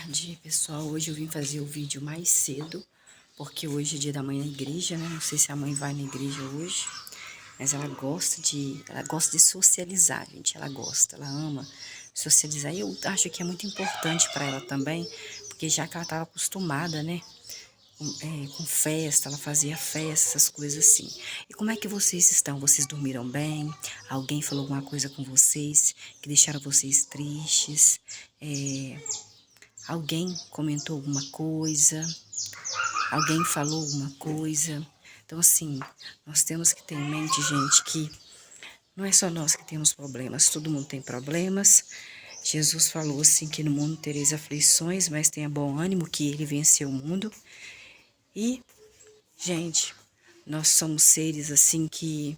tarde, pessoal. Hoje eu vim fazer o vídeo mais cedo, porque hoje é dia da mãe na igreja, né? Não sei se a mãe vai na igreja hoje, mas ela gosta de socializar, gente. Ela ama socializar. E eu acho que é muito importante para ela também, porque já que ela estava acostumada, né? Com festa, ela fazia festa, essas coisas assim. E como é que vocês estão? Vocês dormiram bem? Alguém falou alguma coisa com vocês que deixaram vocês tristes? Alguém comentou alguma coisa? Alguém falou alguma coisa? Então, assim, nós temos que ter em mente, gente, que não é só nós que temos problemas, todo mundo tem problemas. Jesus falou assim que no mundo tereis aflições, mas tenha bom ânimo que ele venceu o mundo. E, gente, nós somos seres assim que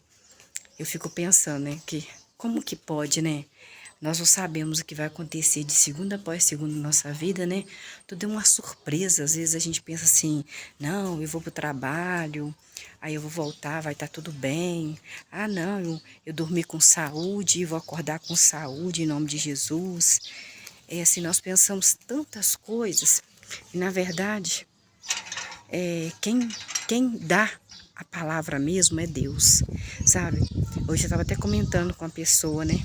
eu fico pensando, né, que como que pode, né? Nós não sabemos o que vai acontecer de segunda após segunda na nossa vida, né? Tudo é uma surpresa. Às vezes a gente pensa assim, não, eu vou pro trabalho, aí eu vou voltar, vai estar tudo bem. Ah, não, eu dormi com saúde, vou acordar com saúde em nome de Jesus. É assim, nós pensamos tantas coisas. E na verdade, quem dá a palavra mesmo é Deus, sabe? Hoje eu estava até comentando com a pessoa, né?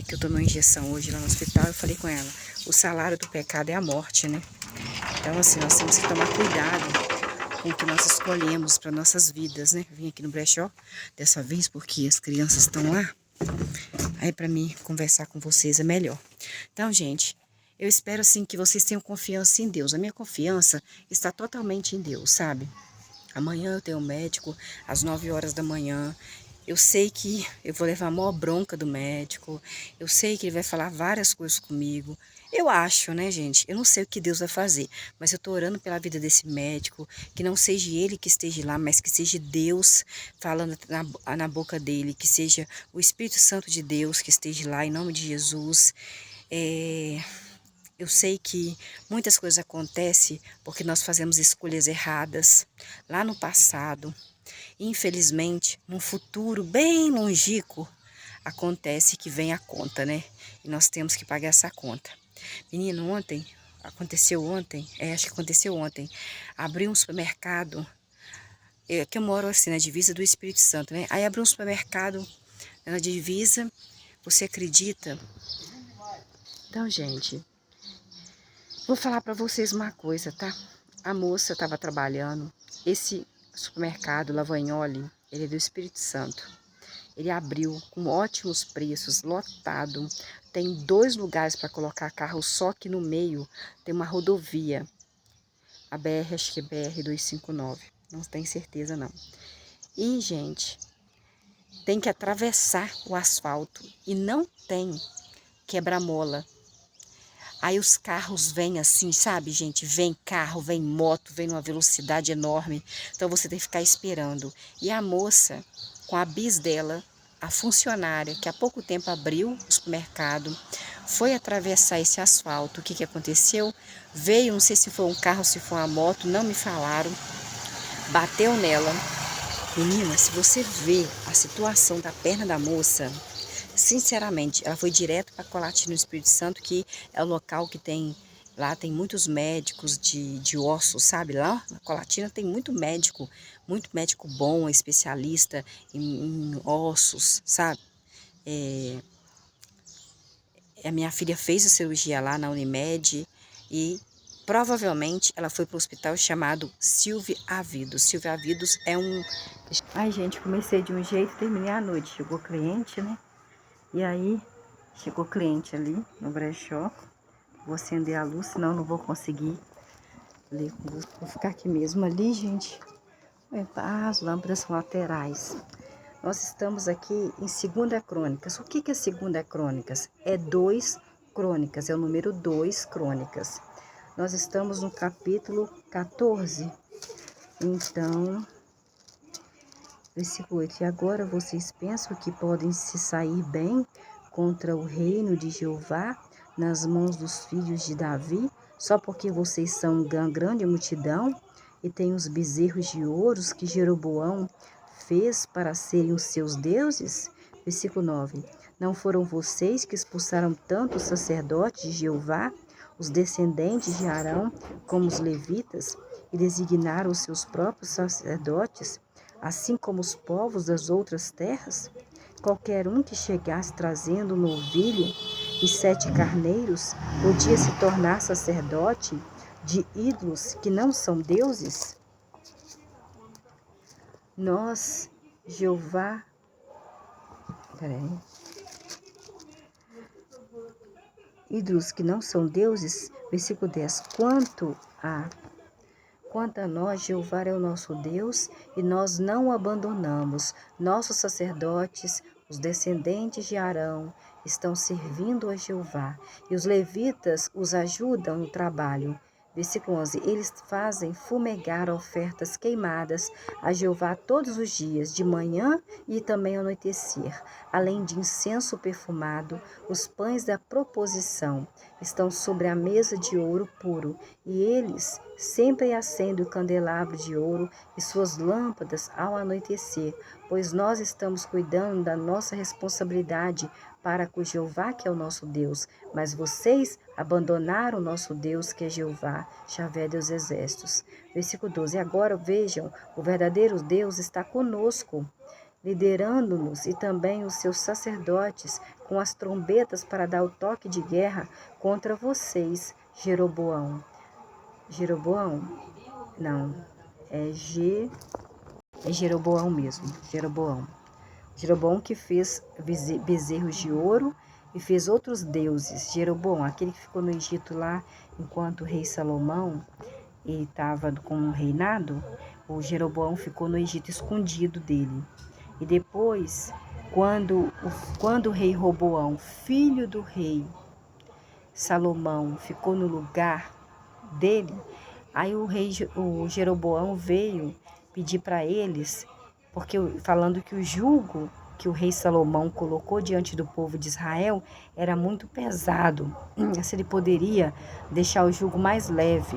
Que eu tomei uma injeção hoje lá no hospital, eu falei com ela, o salário do pecado é a morte, né? Então, assim, nós temos que tomar cuidado com o que nós escolhemos para nossas vidas, né? Vim aqui no brechó dessa vez porque as crianças estão lá, aí para mim conversar com vocês é melhor. Então, gente, eu espero, assim, que vocês tenham confiança em Deus. A minha confiança está totalmente em Deus, sabe? Amanhã eu tenho um médico às 9 horas da manhã. Eu sei que eu vou levar a maior bronca do médico. Eu sei que ele vai falar várias coisas comigo. Eu acho, né, gente? Eu não sei o que Deus vai fazer, mas eu tô orando pela vida desse médico, que não seja ele que esteja lá, mas que seja Deus falando na boca dele, que seja o Espírito Santo de Deus que esteja lá, em nome de Jesus. Eu sei que muitas coisas acontecem porque nós fazemos escolhas erradas lá no passado. Infelizmente, num futuro bem longínquo, acontece que vem a conta, né? E nós temos que pagar essa conta. Menino, aconteceu ontem, acho que aconteceu ontem, abri um supermercado, que eu moro assim na divisa do Espírito Santo, né? Aí abri um supermercado na divisa, você acredita? Então, gente, vou falar para vocês uma coisa, tá? A moça estava trabalhando. Esse supermercado Lavagnoli, ele é do Espírito Santo. Ele abriu com ótimos preços, lotado. Tem 2 lugares para colocar carro, só que no meio tem uma rodovia. A BR, acho que é BR-259. Não tenho certeza não. E, gente, tem que atravessar o asfalto e não tem quebra-mola. Aí os carros vêm assim, sabe, gente? Vem carro, vem moto, vem numa velocidade enorme. Então você tem que ficar esperando. E a moça, com a bis dela, a funcionária, que há pouco tempo abriu o supermercado, foi atravessar esse asfalto. O que que aconteceu? Veio, não sei se foi um carro, se foi uma moto, não me falaram. Bateu nela. Menina, se você vê a situação da perna da moça, sinceramente, ela foi direto para Colatina no Espírito Santo, que é o local que tem, lá tem muitos médicos de ossos, sabe? Lá na Colatina tem muito médico bom, especialista em ossos, sabe? A minha filha fez a cirurgia lá na Unimed e provavelmente ela foi para o hospital chamado Silvia Avidos. Silvia Avidos é um... Ai, gente, comecei de um jeito e terminei à noite. Chegou cliente, né? E aí, chegou cliente ali no brechó. Vou acender a luz, senão não vou conseguir ler com você. Vou ficar aqui mesmo ali, gente. As lâmpadas são laterais. Nós estamos aqui em 2 Crônicas. O que é 2 Crônicas? É 2 Crônicas, é o número 2 Crônicas. Nós estamos no capítulo 14. Então, versículo 8. E agora vocês pensam que podem se sair bem contra o reino de Jeová nas mãos dos filhos de Davi, só porque vocês são uma grande multidão e têm os bezerros de ouros que Jeroboão fez para serem os seus deuses? Versículo 9. Não foram vocês que expulsaram tantos sacerdotes de Jeová, os descendentes de Arão, como os levitas, e designaram os seus próprios sacerdotes, assim como os povos das outras terras? Qualquer um que chegasse trazendo um novilho e 7 carneiros podia se tornar sacerdote de ídolos que não são deuses? Nós, Jeová, ídolos que não são deuses, versículo 10, Quanto a nós, Jeová é o nosso Deus, e nós não o abandonamos. Nossos sacerdotes, os descendentes de Arão, estão servindo a Jeová, e os levitas os ajudam no trabalho. Versículo 11, eles fazem fumegar ofertas queimadas a Jeová todos os dias, de manhã e também ao anoitecer. Além de incenso perfumado, os pães da proposição estão sobre a mesa de ouro puro, e eles sempre acendem o candelabro de ouro e suas lâmpadas ao anoitecer, pois nós estamos cuidando da nossa responsabilidade para com Jeová, que é o nosso Deus. Mas vocês abandonaram o nosso Deus, que é Jeová, Javé dos exércitos. Versículo 12. Agora vejam, o verdadeiro Deus está conosco, liderando-nos, e também os seus sacerdotes com as trombetas para dar o toque de guerra contra vocês, Jeroboão. Jeroboão? Não, é Jeroboão mesmo, Jeroboão. Jeroboão que fez bezerros de ouro e fez outros deuses. Jeroboão, aquele que ficou no Egito lá enquanto o rei Salomão estava com o reinado, o Jeroboão ficou no Egito escondido dele. E depois, quando o rei Roboão, filho do rei Salomão, ficou no lugar dele, aí o Jeroboão veio pedir para eles, porque falando que o jugo que o rei Salomão colocou diante do povo de Israel era muito pesado, se ele poderia deixar o jugo mais leve.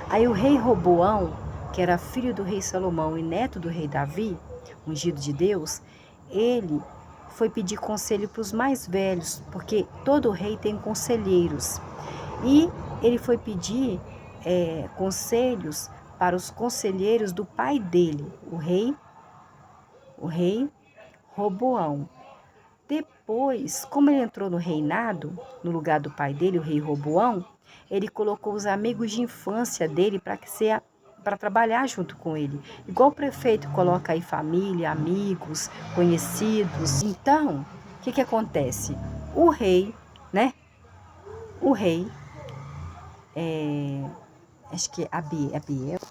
Aí o rei Roboão, que era filho do rei Salomão e neto do rei Davi, ungido de Deus, ele foi pedir conselho para os mais velhos, porque todo rei tem conselheiros. E ele foi pedir conselhos para os conselheiros do pai dele, o rei Roboão. Depois, como ele entrou no reinado, no lugar do pai dele, o rei Roboão, ele colocou os amigos de infância dele para trabalhar junto com ele. Igual o prefeito coloca aí família, amigos, conhecidos. Então, o que acontece? O rei, né? O rei, acho que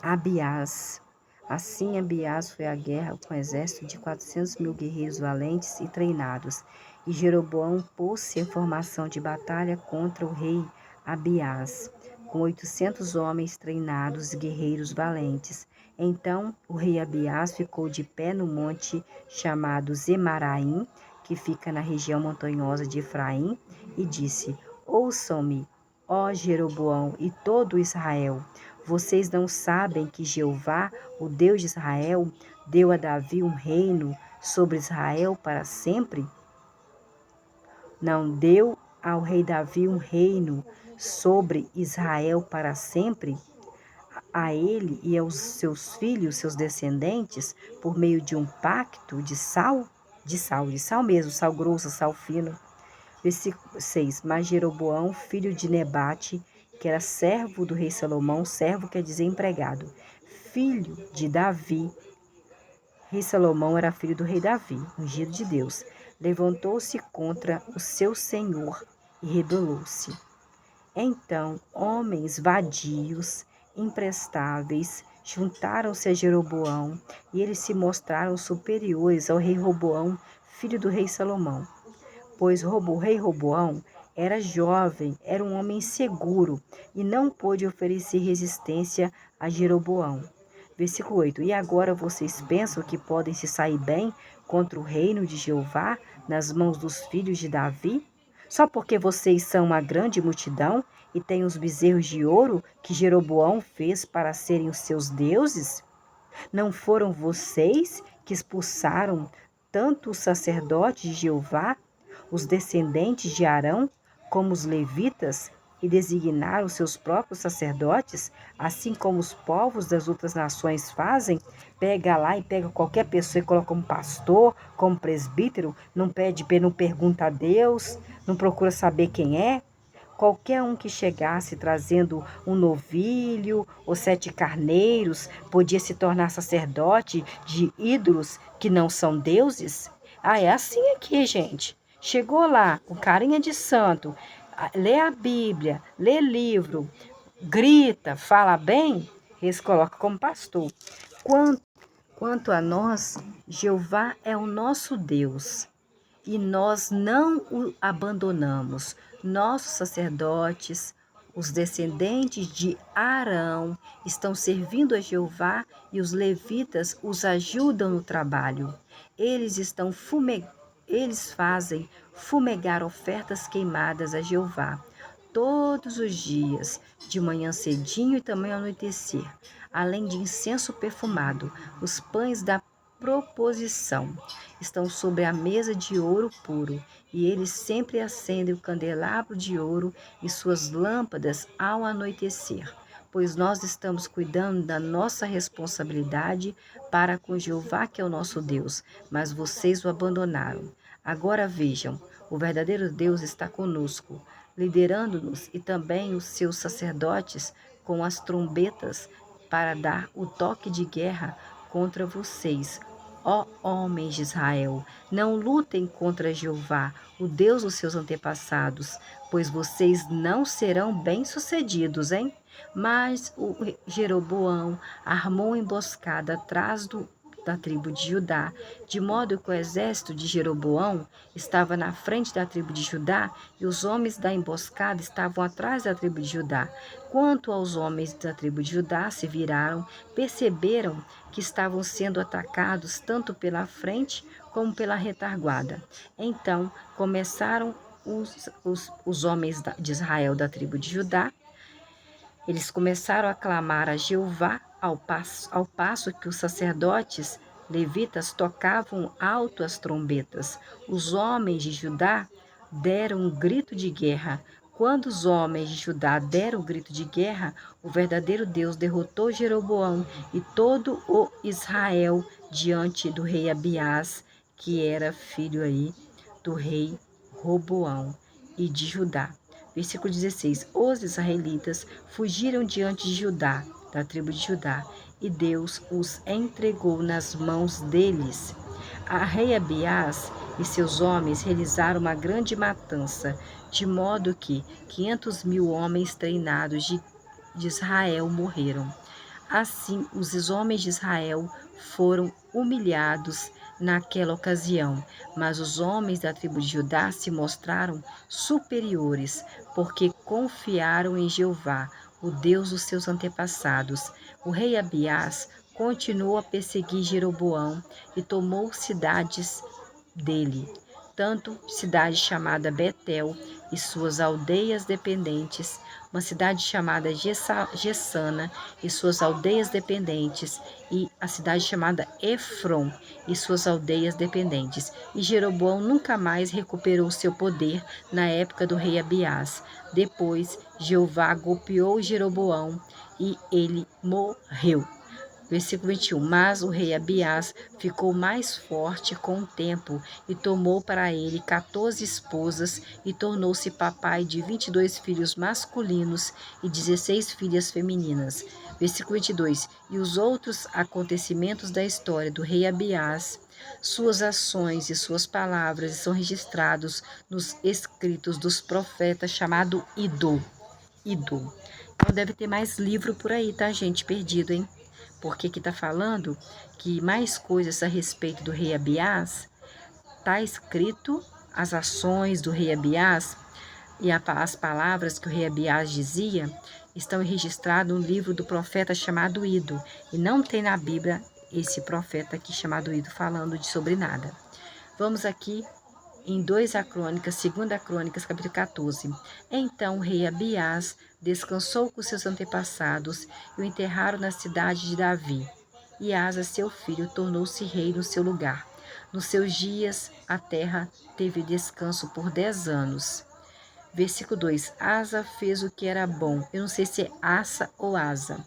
Abiás. Assim, Abiás foi à guerra com um exército de 400 mil guerreiros valentes e treinados. E Jeroboão pôs-se em formação de batalha contra o rei Abiás, com 800 homens treinados e guerreiros valentes. Então, o rei Abiás ficou de pé no monte chamado Zemaraim, que fica na região montanhosa de Efraim, e disse: Ouçam-me, ó Jeroboão e todo Israel. Vocês não sabem que Jeová, o Deus de Israel, deu a Davi um reino sobre Israel para sempre? Não deu ao rei Davi um reino sobre Israel para sempre? A ele e aos seus filhos, seus descendentes, por meio de um pacto de sal mesmo, sal grosso, sal fino. Versículo 6. Mas Jeroboão, filho de Nebate, que era servo do rei Salomão, servo quer dizer empregado, filho de Davi, rei Salomão era filho do rei Davi, ungido de Deus, levantou-se contra o seu senhor e rebelou-se. Então, homens vadios, imprestáveis, juntaram-se a Jeroboão, e eles se mostraram superiores ao rei Roboão, filho do rei Salomão. Pois o rei Roboão era jovem, era um homem seguro, e não pôde oferecer resistência a Jeroboão. Versículo 8. E agora vocês pensam que podem se sair bem contra o reino de Jeová nas mãos dos filhos de Davi? Só porque vocês são uma grande multidão e têm os bezerros de ouro que Jeroboão fez para serem os seus deuses? Não foram vocês que expulsaram tanto os sacerdotes de Jeová, os descendentes de Arão, como os levitas, e designar os seus próprios sacerdotes, assim como os povos das outras nações fazem, pega lá e pega qualquer pessoa e coloca como pastor, como presbítero, não pede, não pergunta a Deus, não procura saber quem é. Qualquer um que chegasse trazendo um novilho ou 7 carneiros podia se tornar sacerdote de ídolos que não são deuses? Ah, é assim aqui, gente. Chegou lá, com carinha de santo, lê a Bíblia, lê livro, grita, fala bem, eles colocam como pastor. Quanto a nós, Jeová é o nosso Deus e nós não o abandonamos. Nossos sacerdotes, os descendentes de Arão, estão servindo a Jeová e os levitas os ajudam no trabalho. Eles fazem fumegar ofertas queimadas a Jeová todos os dias, de manhã cedinho e também ao anoitecer, além de incenso perfumado. Os pães da proposição estão sobre a mesa de ouro puro, e eles sempre acendem o candelabro de ouro e suas lâmpadas ao anoitecer, pois nós estamos cuidando da nossa responsabilidade para com Jeová, que é o nosso Deus, mas vocês o abandonaram. Agora vejam, o verdadeiro Deus está conosco, liderando-nos e também os seus sacerdotes com as trombetas para dar o toque de guerra contra vocês. Ó homens de Israel, não lutem contra Jeová, o Deus dos seus antepassados, pois vocês não serão bem-sucedidos, hein? Mas o Jeroboão armou emboscada atrás da tribo de Judá, de modo que o exército de Jeroboão estava na frente da tribo de Judá e os homens da emboscada estavam atrás da tribo de Judá. Quanto aos homens da tribo de Judá, se viraram, perceberam que estavam sendo atacados tanto pela frente como pela retaguarda. Então começaram os homens de Israel da tribo de Judá. Eles começaram a clamar a Jeová ao passo que os sacerdotes levitas tocavam alto as trombetas. Os homens de Judá deram um grito de guerra. Quando os homens de Judá deram o grito de guerra, o verdadeiro Deus derrotou Jeroboão e todo o Israel diante do rei Abiás, que era filho aí do rei Roboão e de Judá. Versículo 16. Os israelitas fugiram diante de Judá, da tribo de Judá, e Deus os entregou nas mãos deles. A rei Abiás e seus homens realizaram uma grande matança, de modo que 500.000 homens treinados de Israel morreram. Assim, os homens de Israel foram humilhados naquela ocasião, mas os homens da tribo de Judá se mostraram superiores, porque confiaram em Jeová, o Deus dos seus antepassados. O rei Abiás continuou a perseguir Jeroboão e tomou cidades dele, tanto cidade chamada Betel e suas aldeias dependentes, uma cidade chamada Gessana e suas aldeias dependentes, e a cidade chamada Efron e suas aldeias dependentes. E Jeroboão nunca mais recuperou seu poder na época do rei Abiás. Depois, Jeová golpeou Jeroboão e ele morreu. Versículo 21. Mas o rei Abiás ficou mais forte com o tempo e tomou para ele 14 esposas e tornou-se papai de 22 filhos masculinos e 16 filhas femininas. Versículo 22. E os outros acontecimentos da história do rei Abiás, suas ações e suas palavras são registrados nos escritos dos profetas chamado Ido. Então deve ter mais livro por aí, tá, gente? Perdido, hein? Porque aqui está falando que mais coisas a respeito do rei Abiás, está escrito as ações do rei Abiás e as palavras que o rei Abiás dizia, estão registradas no livro do profeta chamado Ido. E não tem na Bíblia esse profeta aqui chamado Ido falando sobre nada. Vamos aqui em 2 Crônicas, 2 Crônicas, capítulo 14. Então o rei Abiás descansou com seus antepassados e o enterraram na cidade de Davi. E Asa, seu filho, tornou-se rei no seu lugar. Nos seus dias, a terra teve descanso por 10 anos. Versículo 2: Asa fez o que era bom. Eu não sei se é Asa ou Asa.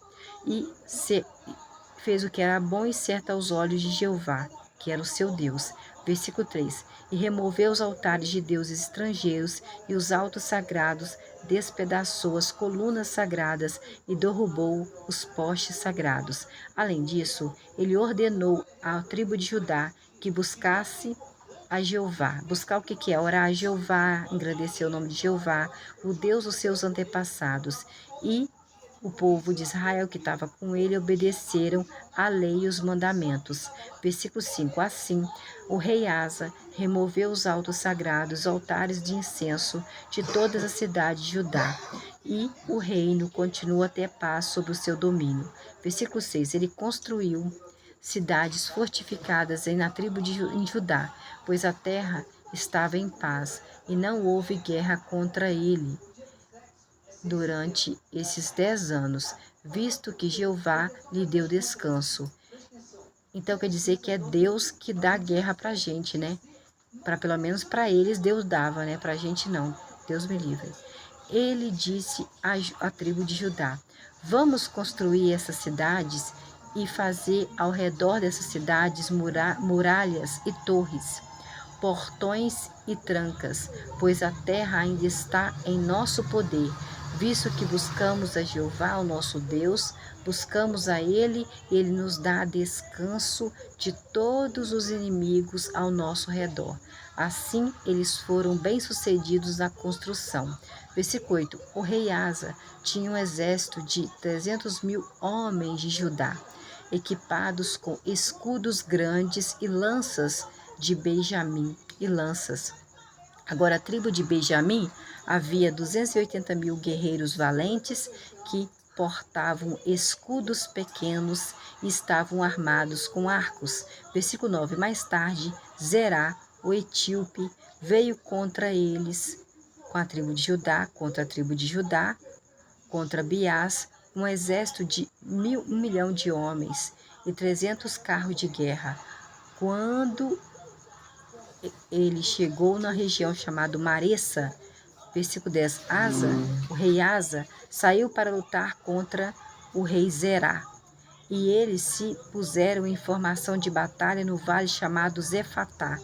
Fez o que era bom e certo aos olhos de Jeová, que era o seu Deus. Versículo 3: E removeu os altares de deuses estrangeiros e os altos sagrados, despedaçou as colunas sagradas e derrubou os postes sagrados. Além disso, ele ordenou à tribo de Judá que buscasse a Jeová. Buscar o que é? Orar a Jeová, engrandecer o nome de Jeová, o Deus dos seus antepassados. E o povo de Israel que estava com ele obedeceram a lei e os mandamentos. Versículo 5. Assim, o rei Asa removeu os altos sagrados, altares de incenso de todas as cidades de Judá, e o reino continua a ter paz sob o seu domínio. Versículo 6. Ele construiu cidades fortificadas na tribo em Judá, pois a terra estava em paz e não houve guerra contra ele durante esses 10 anos, visto que Jeová lhe deu descanso. Então quer dizer que é Deus que dá guerra para a gente, né? Pelo menos para eles Deus dava, né? Para a gente não. Deus me livre. Ele disse à tribo de Judá: Vamos construir essas cidades e fazer ao redor dessas cidades muralhas e torres, portões e trancas, pois a terra ainda está em nosso poder, visto que buscamos a Jeová, o nosso Deus, buscamos a Ele, Ele nos dá descanso de todos os inimigos ao nosso redor. Assim, eles foram bem-sucedidos na construção. Versículo 8. O rei Asa tinha um exército de 300.000 homens de Judá, equipados com escudos grandes e lanças de Benjamim e lanças. Agora, a tribo de Benjamim havia 280.000 guerreiros valentes que portavam escudos pequenos e estavam armados com arcos. Versículo 9. Mais tarde, Zerá, o etíope, veio contra eles, com a tribo de Judá, contra Biás, um exército de 1.000.000 de homens e 300 carros de guerra. Quando ele chegou na região chamada Maressa, versículo 10, o rei Asa, saiu para lutar contra o rei Zerá. E eles se puseram em formação de batalha no vale chamado Zefatá,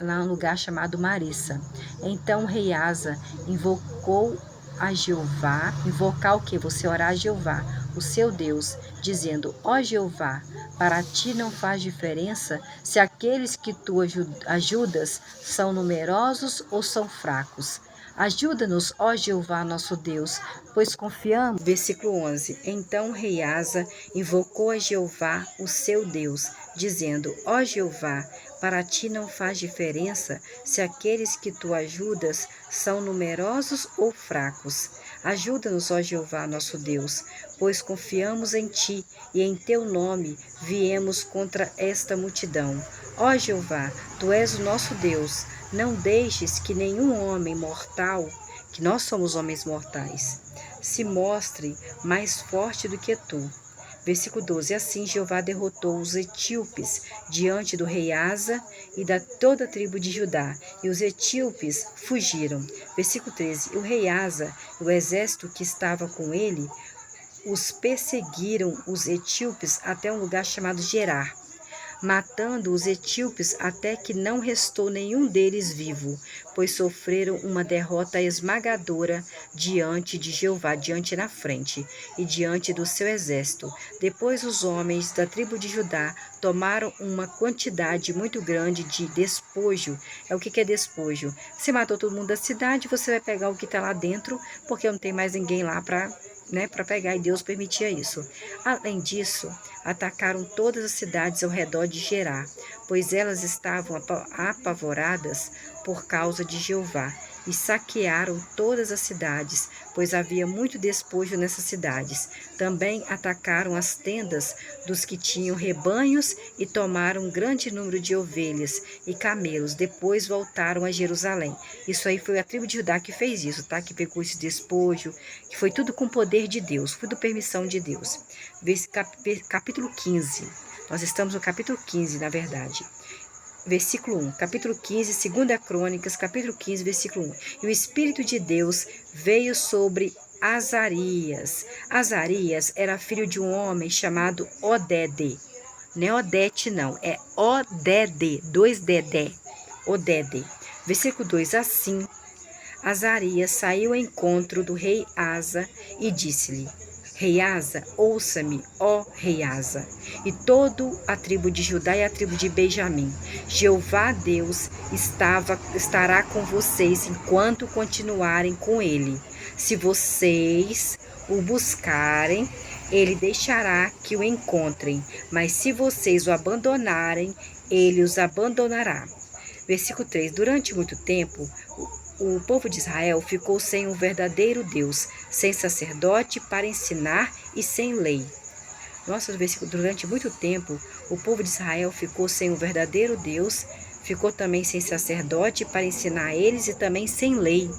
lá no lugar chamado Maressa. Então o rei Asa invocou a Jeová, invocar o que? Você orar a Jeová, o seu Deus, dizendo: Ó Jeová, para ti não faz diferença se aqueles que tu ajudas são numerosos ou são fracos. Ajuda-nos, ó Jeová, nosso Deus, pois confiamos. Versículo 11. Então o rei Asa invocou a Jeová, o seu Deus, dizendo: Ó Jeová, para ti não faz diferença se aqueles que tu ajudas são numerosos ou fracos. Ajuda-nos, ó Jeová, nosso Deus, pois confiamos em ti e em teu nome viemos contra esta multidão. Ó Jeová, tu és o nosso Deus. Não deixes que nenhum homem mortal, que nós somos homens mortais, se mostre mais forte do que tu. Versículo 12. Assim Jeová derrotou os etíopes diante do rei Asa e da toda a tribo de Judá, e os etíopes fugiram. Versículo 13. O rei Asa e o exército que estava com ele os perseguiram os etíopes até um lugar chamado Gerar, matando os etíopes até que não restou nenhum deles vivo, pois sofreram uma derrota esmagadora diante de Jeová, diante na frente, e diante do seu exército. Depois os homens da tribo de Judá tomaram uma quantidade muito grande de despojo. O que é despojo? Você matou todo mundo da cidade, você vai pegar o que está lá dentro, porque não tem mais ninguém lá para pegar, e Deus permitia isso. Além disso, atacaram todas as cidades ao redor de Gerá, pois elas estavam apavoradas por causa de Jeová, e saquearam todas as cidades, pois havia muito despojo nessas cidades. Também atacaram as tendas dos que tinham rebanhos e tomaram um grande número de ovelhas e camelos. Depois voltaram a Jerusalém. Isso aí foi a tribo de Judá que fez isso, tá? Que pegou esse despojo, que foi tudo com poder de Deus, tudo permissão de Deus. Capítulo 15. Nós estamos no capítulo 15, na verdade. versículo 1, capítulo 15, 2 Crônicas, capítulo 15, versículo 1. E o Espírito de Deus veio sobre Azarias. Azarias era filho de um homem chamado Odede. Não é Odete, não, é Odede, 2 Dedé, Odede. Versículo 2, assim, Azarias saiu ao encontro do rei Asa e disse-lhe: Rei Asa, ouça-me, ó rei Asa, e toda a tribo de Judá e a tribo de Benjamim. Jeová Deus estará com vocês enquanto continuarem com ele. Se vocês o buscarem, ele deixará que o encontrem, mas se vocês o abandonarem, ele os abandonará. Versículo 3. Durante muito tempo, o povo de Israel ficou sem um verdadeiro Deus, sem sacerdote para ensinar e sem lei. Nossa, durante muito tempo, o povo de Israel ficou sem um verdadeiro Deus, ficou também sem sacerdote para ensinar eles e também sem lei.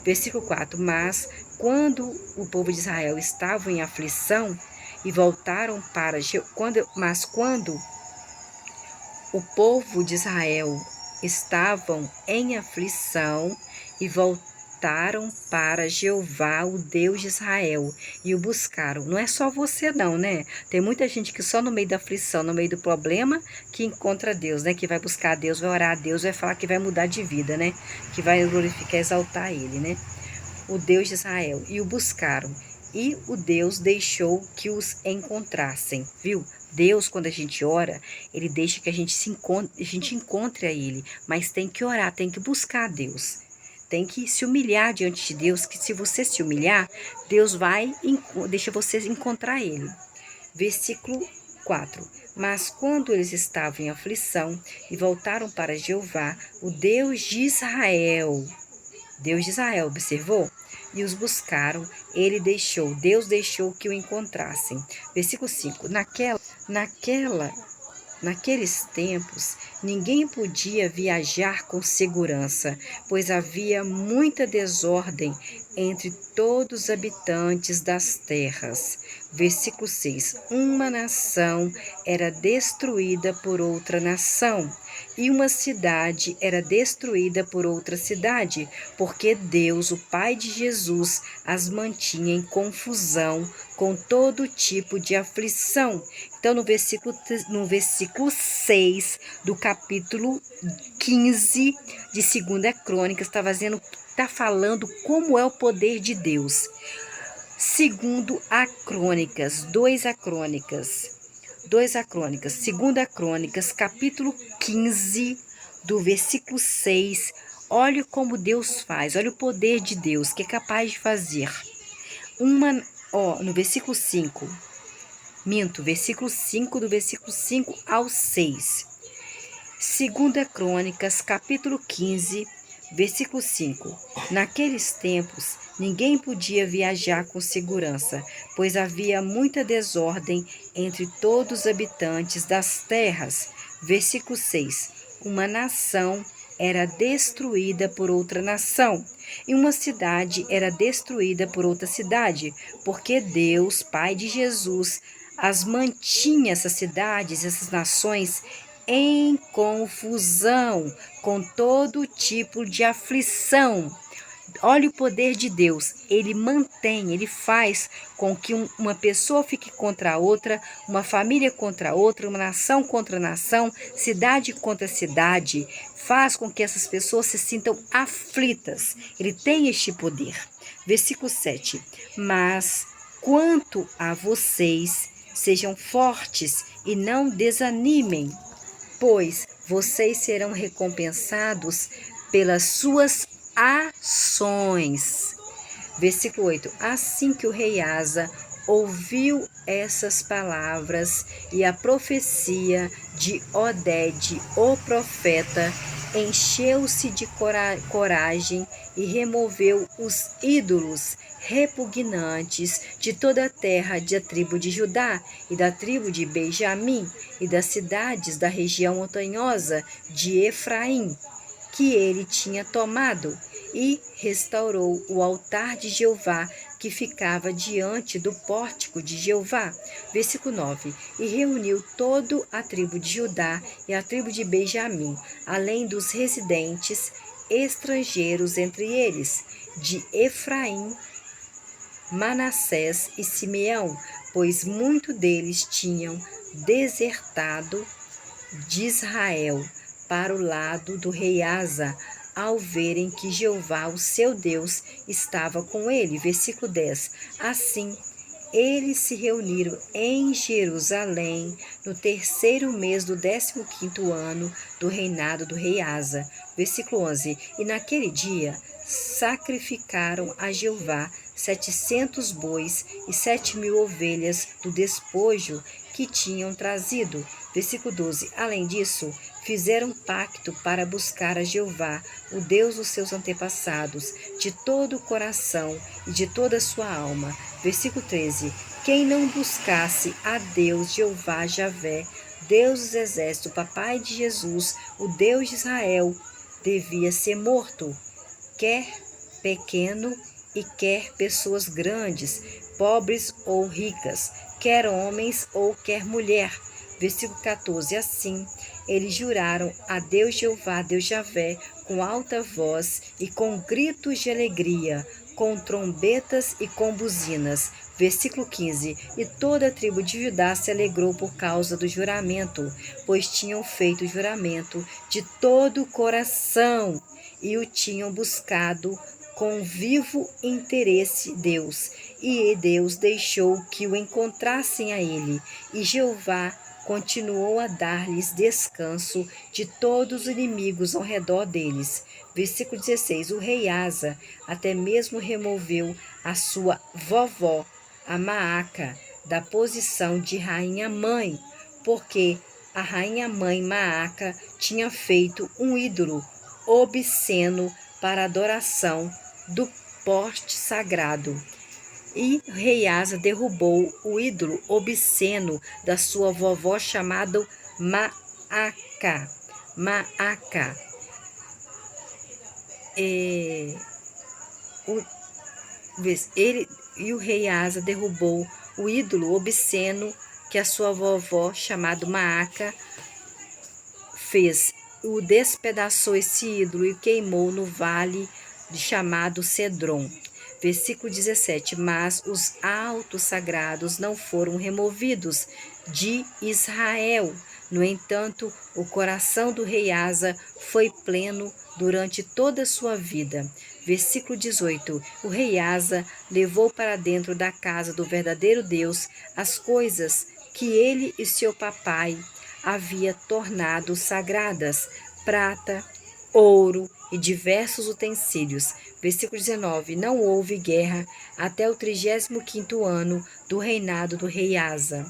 Versículo 4. Mas quando o povo de Israel estava em aflição e voltaram para... quando o povo de Israel estavam em aflição e voltaram para Jeová, o Deus de Israel, e o buscaram. Não é só você não, né? Tem muita gente que só no meio da aflição, no meio do problema, que encontra Deus, né? Que vai buscar Deus, vai orar a Deus, vai falar que vai mudar de vida, né? Que vai glorificar, exaltar Ele, né? O Deus de Israel, e o buscaram. E o Deus deixou que os encontrassem, viu? Deus, quando a gente ora, Ele deixa que a gente encontre a Ele, mas tem que orar, tem que buscar a Deus. Tem que se humilhar diante de Deus, que se você se humilhar, Deus deixa você encontrar Ele. Versículo 4. Mas quando eles estavam em aflição e voltaram para Jeová, o Deus de Israel, observou? E os buscaram, Deus deixou que o encontrassem. Versículo 5. Naqueles tempos, ninguém podia viajar com segurança, pois havia muita desordem entre todos os habitantes das terras. Versículo 6. Uma nação era destruída por outra nação, e uma cidade era destruída por outra cidade, porque Deus, o Pai de Jesus, as mantinha em confusão com todo tipo de aflição. Então, no versículo 6 do capítulo 15 de 2 Crônicas, está falando como é o poder de Deus. Segundo a Crônicas, 2 Crônicas, 2 Crônicas, capítulo 15, do versículo 6. Olha como Deus faz, olha o poder de Deus, que é capaz de fazer. No versículo 5, versículo 5, do versículo 5 ao 6. 2 Crônicas, capítulo 15, versículo 5. Naqueles tempos, ninguém podia viajar com segurança, pois havia muita desordem entre todos os habitantes das terras. Versículo 6. Uma nação era destruída por outra nação, e uma cidade era destruída por outra cidade, porque Deus, Pai de Jesus, as mantinha, essas cidades, essas nações, em confusão, com todo tipo de aflição. Olha o poder de Deus, Ele mantém, Ele faz com que uma pessoa fique contra a outra, uma família contra a outra, uma nação contra nação, cidade contra cidade, faz com que essas pessoas se sintam aflitas. Ele tem este poder. Versículo 7. Mas quanto a vocês, sejam fortes e não desanimem, pois vocês serão recompensados pelas suas ações. Versículo 8. Assim que o rei Asa ouviu essas palavras e a profecia de Odede, o profeta, encheu-se de coragem e removeu os ídolos repugnantes de toda a terra da tribo de Judá e da tribo de Benjamim e das cidades da região montanhosa de Efraim, que ele tinha tomado, e restaurou o altar de Jeová que ficava diante do pórtico de Jeová. Versículo 9. E reuniu toda a tribo de Judá e a tribo de Benjamim, além dos residentes estrangeiros entre eles, de Efraim, Manassés e Simeão, pois muitos deles tinham desertado de Israel para o lado do rei Asa, ao verem que Jeová, o seu Deus, estava com ele. Versículo 10. Assim, eles se reuniram em Jerusalém no terceiro mês do 15º ano do reinado do rei Asa. Versículo 11. E naquele dia sacrificaram a Jeová 700 bois e 7.000 ovelhas do despojo que tinham trazido. Versículo 12. Além disso, fizeram pacto para buscar a Jeová, o Deus dos seus antepassados, de todo o coração e de toda a sua alma. Versículo 13. Quem não buscasse a Deus, Jeová, Javé, Deus dos exércitos, papai de Jesus, o Deus de Israel, devia ser morto, quer pequeno e quer pessoas grandes, pobres ou ricas, quer homens ou quer mulher. Versículo 14. Assim, eles juraram a Deus Jeová, Deus Javé, com alta voz e com gritos de alegria, com trombetas e com buzinas. Versículo 15. E toda a tribo de Judá se alegrou por causa do juramento, pois tinham feito o juramento de todo o coração e o tinham buscado com vivo interesse Deus. E Deus deixou que o encontrassem a ele. E Jeová continuou a dar-lhes descanso de todos os inimigos ao redor deles. Versículo 16. O rei Asa até mesmo removeu a sua vovó, a Maaca, da posição de rainha-mãe, porque a rainha-mãe Maaca tinha feito um ídolo obsceno para adoração do poste sagrado. E o rei Asa derrubou o ídolo obsceno da sua vovó chamado Maaca. Maaca. O rei Asa derrubou o ídolo obsceno que a sua vovó chamado Maaca fez. O despedaçou esse ídolo e queimou no vale chamado Cedron. Versículo 17. Mas os altos sagrados não foram removidos de Israel. No entanto, o coração do rei Asa foi pleno durante toda a sua vida. Versículo 18. O rei Asa levou para dentro da casa do verdadeiro Deus as coisas que ele e seu papai havia tornado sagradas, prata, ouro e diversos utensílios. Versículo 19. Não houve guerra até o 35º ano do reinado do rei Asa.